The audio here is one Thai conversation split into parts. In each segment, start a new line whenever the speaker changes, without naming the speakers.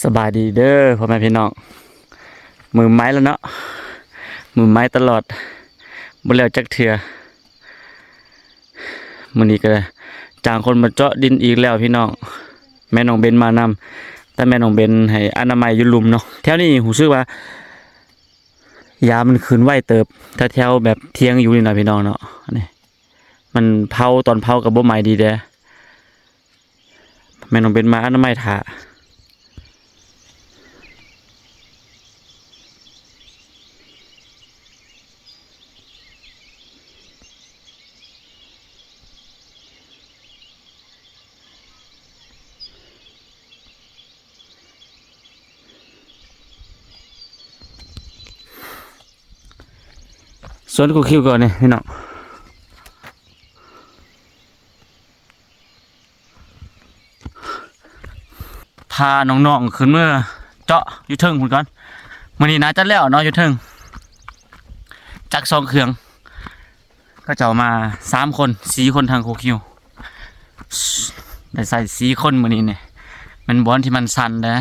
สบายดีเด้อพ่อแม่พี่น้องมือไม้แล้วเนาะมือไม้ตลอดบ่แล้วจักเทื่อมื้อนี้ก็จ้างคนมาเจาะดินอีกแล้วพี่น้องแม่น้องเบนมานำแต่แม่น้องเบนให้อนามัยอยู่ลุมเนาะแถวนี้รู้สึกว่ายามันขึ้นไวเติบถ้าแถวแบบเที่ยงอยู่นี่นะพี่น้องเนาะนี่มันเผาตอนเผาก็บ่ไหม้ดีเด้แม่น้องเบนมาอนามัยท่าส่วนกูคิวก่อนนี่พี่น้องพาน้องๆขึ้นเมื่อเจาะอยู่เทิงพุ่นก่อนมื้อนี้นะจะแล้วเนาะอยู่เทิงจัก2เครื่องก็จะเอามา3คน4คนทางโคคิวได้ใส่4คนมื้อนี้เนี่ยมันบอลที่มันสั่นนะ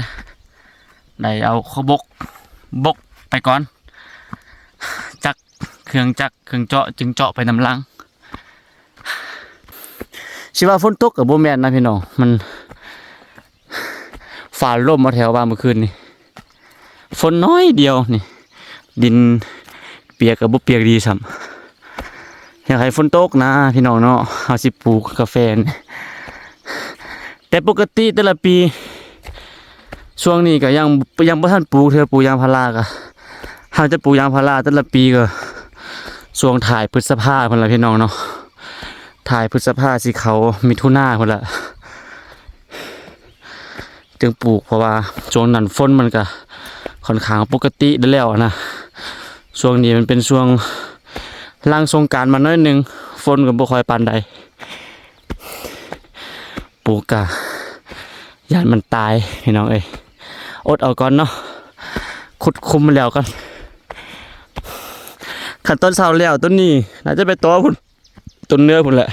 ได้เอาเขาบกไปก่อนจักเครื่องเจาะจึงเจาะไปนำลังสิว่าฝนตกก็บ่แม่นนะพี่น้องมันฝ่าลมมาแถวบ้านเมื่อคืนนี่ฝนน้อยเดียวนี่ดินเปียกก็บ่เปียกดีซ้ำอยากให้ฝนตกนะพี่น้องเนาะเฮาสิปลูกกาแฟแต่ปกติแต่ละปีช่วงนี้ก็ยังบ่ทันปลูกเทื่อปลูกยางพาราก็เฮาจะปลูกยางพาราแต่ละปีก็ช่วงถ่ายพฤษภาพุ่นล่ะพี่น้องเนาะถ่ายพฤษภาสิเขามิถุนาพุ่นล่ะจึงปลูกเพราะว่าช่วงนั้นฝนมันก็ค่อนข้างปกติได้แล้วนะช่วงนี้มันเป็นช่วงหลังสงกรานต์มาน้อยนึงฝนก็บ่ค่อยปานใดปลูกกะยานมันตายพี่น้องเอ้ยอดเอาก่อนเนาะขุดคุมมันแล้วกันขั้นต้นเสาแล้วต้นนี้น่าจะไปต่อพุ่นต้นเนื้อพุ่นแหละ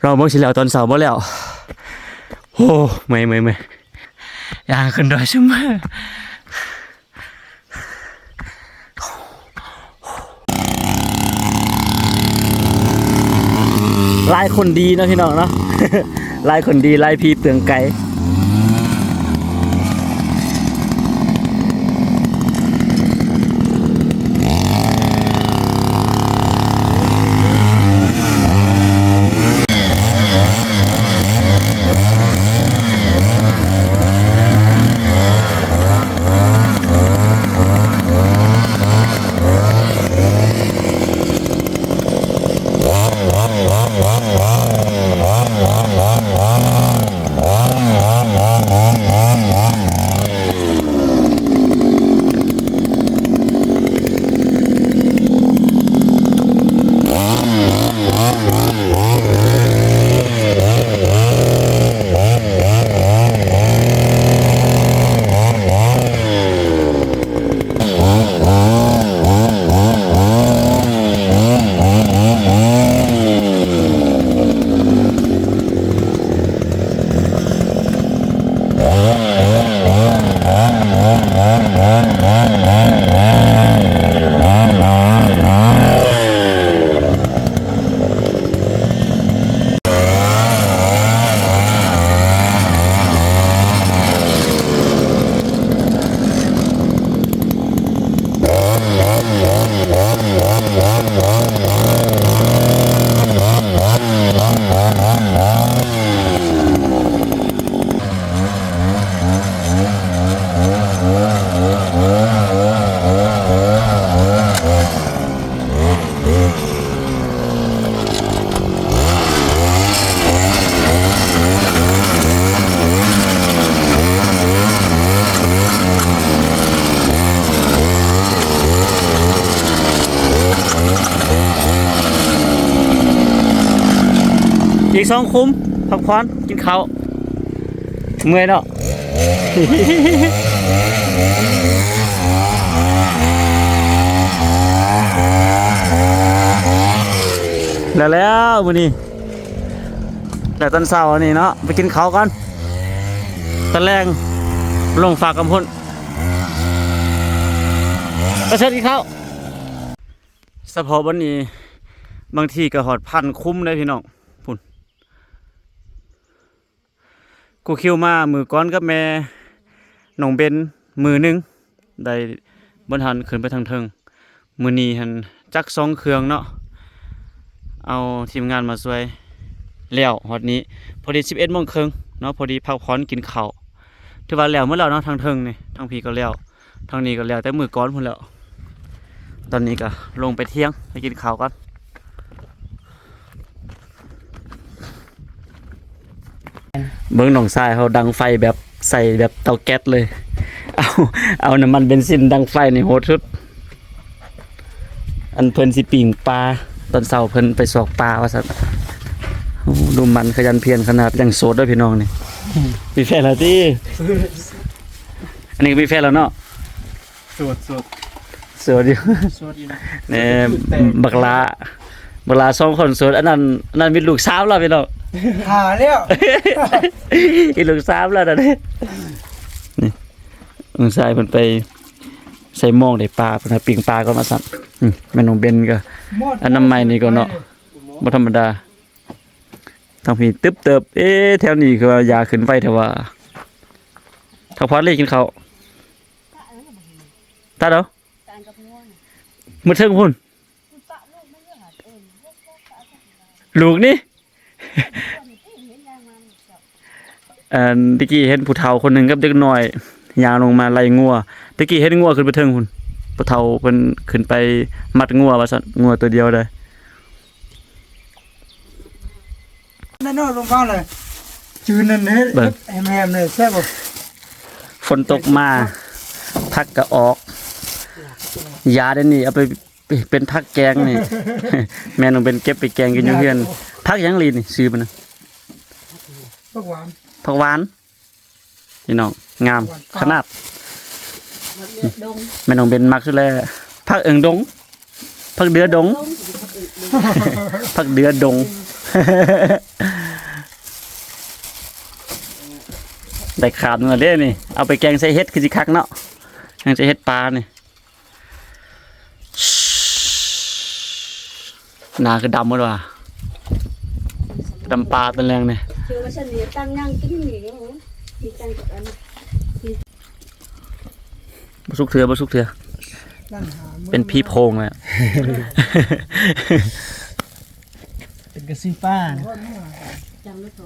เราเบิ่งสิแล้วตอนเสาบ่แล้วโอ้ไม่ยางขึ้นดอยซุมื้อลายคนดีนะพี่น้องเนาะ ลายคนดีลายพีเปลืองไก่อีก2 คุ้มพักผ่อนกินข้าวเมื่อยเนาะ แล้วมื้อนี้แต่ตอนเช้านี่เนาะไปกินข้าวกัน ตะแรงลงฝากกำพุ่นกระเชิดอีกเขาสะพอวันนี้บางทีก็หอดพันคุ้มได้พี่น้องพุ่นกูคิวมามือก้อนกับแม่น้องเบนมือหนึงได้บนหันขึ้นไปทางเทิงมือนี้หันจัก2เครื่องเนาะเอาทีมงานมาช่วยแล้วฮอดนี้พอดี 11:30 นเนาะพอดีพักผ่อนกินข้าวถือว่าแล้วเมื่อแล้วเนาะทางเทิงนี่ทางพี่ก็แล้วทางนี้ก็แล้วแต่มือก้อนพุ่นแล้วตอนนี้ก็ลงไปเที่ยงไปกินข้าวก่อนเบิ้งหนองทรายเขาดังไฟแบบใส่แบบเตาแก๊สเลยเอาน้ำมันเบนซินดังไฟในโหดสุดอันเพิ่นสิปิ่งปลาตอนเช้าเพิ่นไปสอกปลาว่าซั่นดูมันขยันเพียรขนาดยังโสดด้วยพี่น้องนี่มีแฟนแล้วติอันนี้ก็มีแฟนแล้วเนาะโสดอยู่เนี่ยบักลา2คนโสดอันนั้นมีลูกสาวแล้วพี่น้อง
หาแล้ว
อีลูกสาวแล้วนั่นนี่ลุงชายเพิ่นไปใส่หม้องได้ปลาเพิ่นปิ้งปลาก่อนมาซั่นแม่น้องเบนก็อันน้ำใหม่นี่ก็เนาะบ่ธรรมดาทางพี่ตึ๊บเติบแถวนี้คือว่ายาขึ้นไฟแต่ว่าถ้าพอเลยกินข้าวตาเด้อมื้อเทิงพุ่นลูกนี่ตะกี้เห็นผู้เฒ่าคนหนึงกับเด็กน้อยย่างลงมาไล่งัวตะกี้เห็นงัวขึ้นไปเทิงพุ่นผู้เฒ่าเพิ่นขึ้นไปมัดงัวว่าซั่นงัวตัวเดียวได้
นั่นนอนลงบ้านเลยจืนนั่นเนี่ยแฮมเลยแซ่บ
ฝนตกมาพักก็ออกยาเดี๋ยวนี้เอาไปเป็นผักแกงนี่ แม่น้องเป็นเก็บไปแกงกินอยู่เฮือนผักหยังลีนี่ซื้อมันน่ะ
ผักหว
านพี่น้องงามขนาดแม่น้องเป็นมักสุดแล้วผักเอิงดงผักเดือดงผักเดือดง ได้ขาดเงินเด้นี่เอาไปแกงใส่เฮ็ดคือสิคักเนาะแกงใส่เฮ็ดปลานี่หน้าคือดำหมดว่ะดำปลาเป็นแรงนี่
คือว่าฉันเนี่ยตั้งนั่งกินนี่มีตั้งกับอัน
บ่สุกเถื่อเป็นพี่โพงเลย
เป็นกระซิฟ้า
จังเลยเขา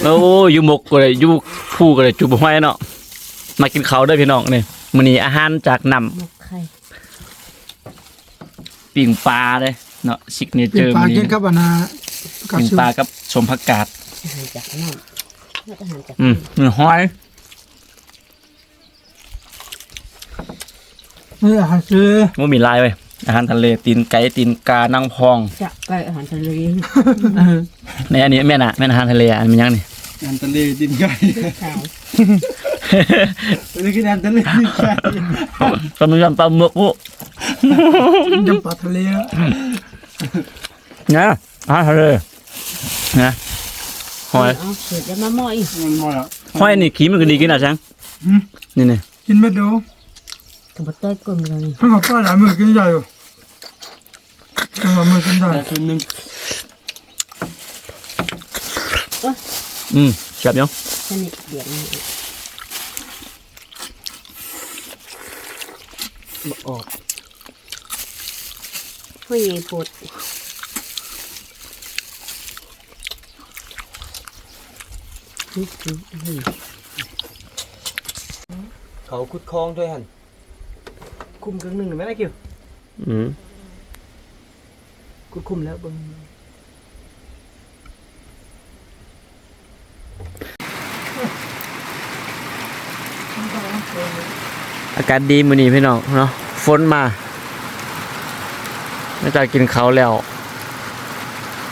โอ้อยู่หมกก็ได้อยู่ผู้ก็ได้จุบห้อยเนาะมากินข้าวด้วยพี่น้องนี่มื้อนี้อาหารจากน้ำปิ้งปลาเลยเนาะซิกเนเจอร์
มื้อนี้ครับอันน่ะ
ปิ้งปลากับสมผักกาด
จากน้ำ
มื้อห้อย
อาหารซื้อ
บ่มีลายเว้ยอาหารทะเลตีนไก่ตีนกานั่งพอง
จะไก่อาหารทะเล
ในอันนี้แม่น่ะแม่อาหารทะเลอันมันยังนี่
อาหารทะเลตีนไก่นี่คืออาหารทะเลตีนไก่
ก็มียำปลาหมึกปุ๊
ยำปลาทะเล
นะอาหารทะเลนะหอย
เสือจะมาหม้อย
หอยนี่ขี้มันก็ดีกินอ่ะช้างนี่
กินไม่ดู
กับบัตเตอร์กลมเลย
ถ้ากับป้าหลายมือกินใหญ่อยู่ถ้ากับมือกินได้ส่วนหนึ่ง
แซ่บยัง
สนิทเดียดบ่ออกห้อยใหญ่ปวด
เขาขุดคลองด้วยหันคุมครึ่งหนึ่งหรือไม่ได้คิวขุดคุมแล้วบึง
อากาศดีมื้อนี้พี่น้องเนาะฝนมาหลังจากกินข้าวแล้ว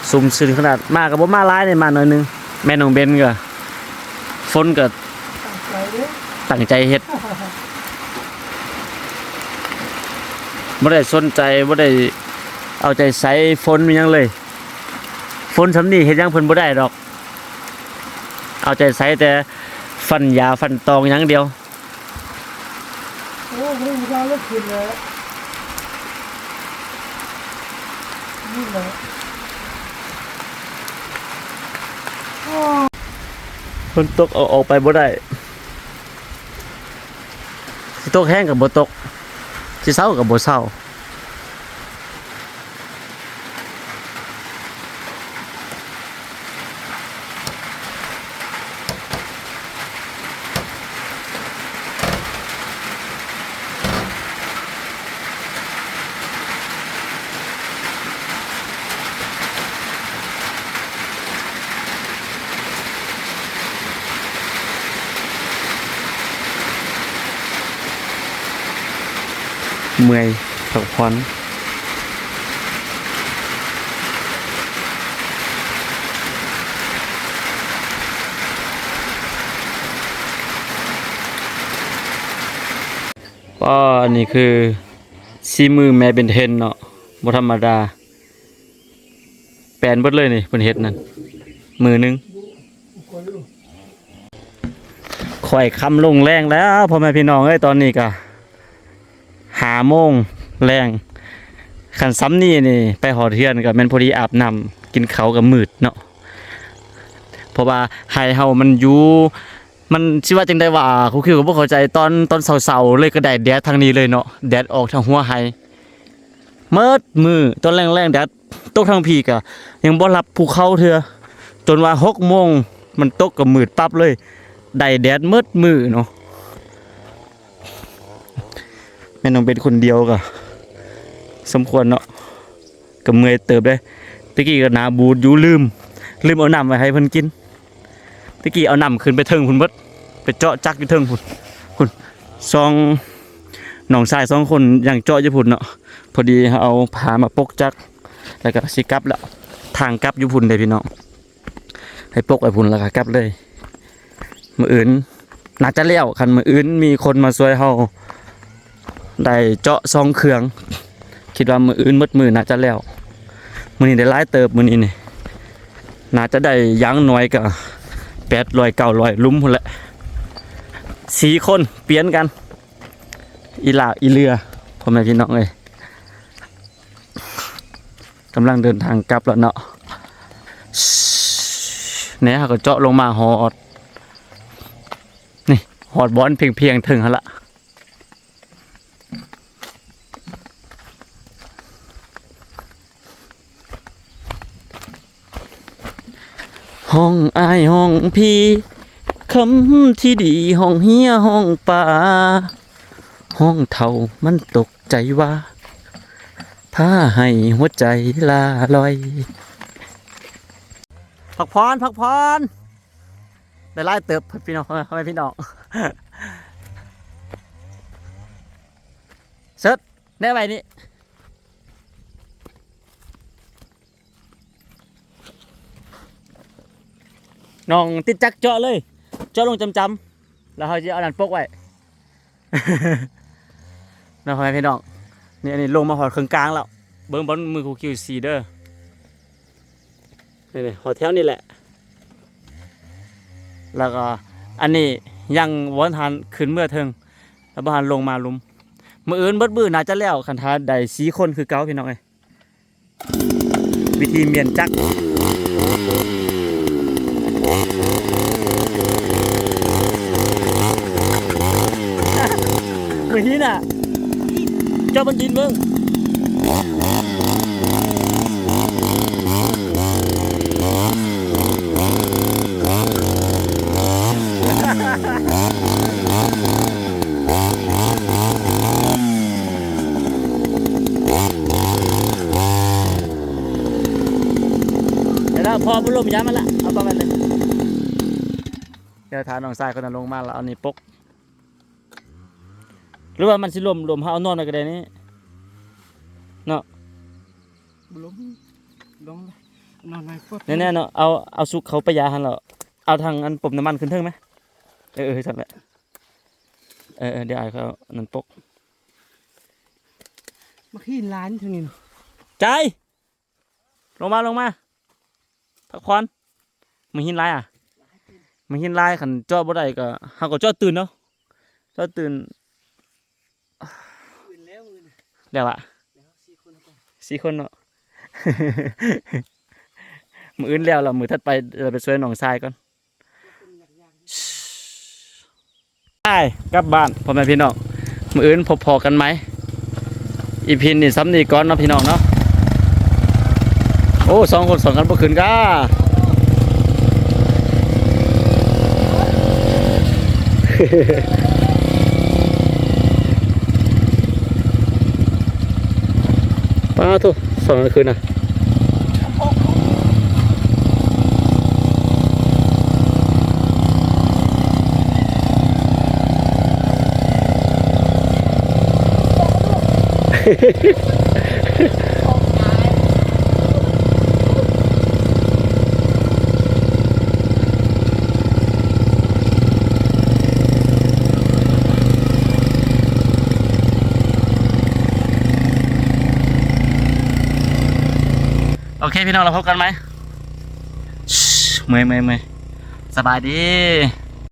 ซุ่มซึนขนาดมากับบ่มาหลายนี่มาหน่อยนึงแม่น้องเบนก็ฝนก็ตั้งใจเฮ็ดบ่ได้สนใจบ่ได้ เอาใจใส่ฝนมันยังเลยฝนสำนีเฮ็ดหยังเพิ่นบ่ได้ดอกเอาใจใส่แต่ฟันยาฟันตองอย่างเดียว
โอ้โหมันก็เลิกกินเลยนี่แหละโอ้
ฝนตกเอาออกไปบ่ได้สิตกแห้งกับบ่ตกสิเศร้ากับบ่เศร้าเมื่อยพักผ่อนป้อนี่คือซีมือแม่เป็นเทนเนาะบ่ธรรมดาแปลนเบิดเลยนี่เพิ่นเฮ็ดนั่นมือหนึงข่อยค่ำลงแรงแล้วพ่อแม่พี่น้องเอ้ยตอนนี้ก็5 โมงแรงคันซ้ำนี่นี่ไปหอเทือนก็แม่นพอดีอาบน้ำกินข้าวก็มืดเนาะเพราะว่าไห้เฮามันอยู่มันสิว่าจังได๋ว่าครูคิวก็บ่เข้าใจตอนเช้าๆเลยก็ได้แดดทางนี้เลยเนาะแดดออกทางหัวไห้เมิดมือตอนแรงๆแดดตกทางพี่ก็ยังบ่รับภูเขาเทื่อจนว่า6 โมงมันตกก็มืดปั๊บเลยได้แดดเมิดมือเนาะแม่น้องเป็นคนเดียวก็สมควรเนาะก็เมื่อยเติบได้ตะกี้ก็หนาบูดอยู่ลืมเอาน้ำไว้ให้เพิ่นกินตะกี้เอาน้ำขึ้นไปเทิงพุ่นเบิดไปเจาะจักอยู่เทิงพุ่นสองน้องชาย2 คนอย่างเจาะอยู่พุ่นเนาะพอดีเอาผ้ามาปกจักแล้วก็สิกลับแล้วทางกลับอยู่พุ่นเด้พี่น้องให้ปกไว้พุ่นแล้วก็กลับเลยมื้ออื่นน่าจะแล้วคันมื้ออื่นมีคนมาช่วยเฮาได้เจาะ2 เครื่องคิดว่ามื้ออื่นหมดมื้อน่าจะแล้วมื้อนี้ได้หลายเติบมื้อนี้นี่น่าจะได้อยังน้อยก็800 900ลุมพุ่นแหละ4 คนเปลี่ยนกันอีหลาอีเรือพ่อแม่พี่น้องเอ้ยกำลังเดินทางกลับแล้วเนาะเนี่ยเขาก็เจาะลงมาหอดนี่หอดบอลเพียงถึงหั่นละห้องอายห้องพี่คำที่ดีห้องเฮียห้องป่าห้องเท่ามันตกใจว่าพาให้หัวใจลาลอยพักพรได้ไล่เติบพี่น้องทำไมพี่น้องเซิร์ชแน่ไปนี่น้องติดจักเจาะเลยเจาะลงจำๆแล้วเขาจะเอาดันปกไว้ น้องทำไมพี่น้องนี่อันนี้ลงมาหอดเครื่องกลางแล้วเบิ้งบอลมือคูคิวซีเด้อนี่หอดแถวนี่แหละแล้วก็อันนี้ยังวนทานขึ้นเมื่อเทิงแล้วบานลงมาลุมมืออื่นเบิดบื้อน่าจะแล้วคันทาได้4 คนคือเก่าพี่น้องเอ้ยวิธีเมียนจักมือนี้น่ะเจ้าบัญญินมึงเดี๋ยวพอบุลมย้ายมาละเอาประมาณเลยเดี๋ยวทานน้องทรายคนนั้นลงมาแล้วเอานี่ปกหรือว่ามันสิลมเฮาเอานอนไว้ก็ได้นี่เนาะ
ลงนอนไปปุ๊บ
แน่ๆเนาะเอาสุกเขาไปยาหันแล้วเอาทางอันปมน้ำมันขึ้นเทิงไหมสั่นแหละเดี๋ยวไอ้เขานั่นปก
มาขี้ร้านเท่านี้เนาะ
ใจลงมาพักผ่อนมึงหินลายอ่ะมึงหินลายขันจอดบ่ได้ก็เฮาก็จอดตื่นเนาะจอดตื่นแล้วอะ4 คนเนาะ มืออื่นแล้วเรามือถัดไปเราไปช่วยน้องชายก่อนไปกลับบ้านพ่อแม่พี่น้องมืออื่นพอกันไหมอีพีนี่ซ้ำนี่ก่อนเนาะพี่น้องเนาะโอ้2 คน2 กันบ่ขึ้นก้า ป้าทุก2 กันคืนน่ะ โอเคพี่น้องเราพบกันไหมเมื่อยสบายดี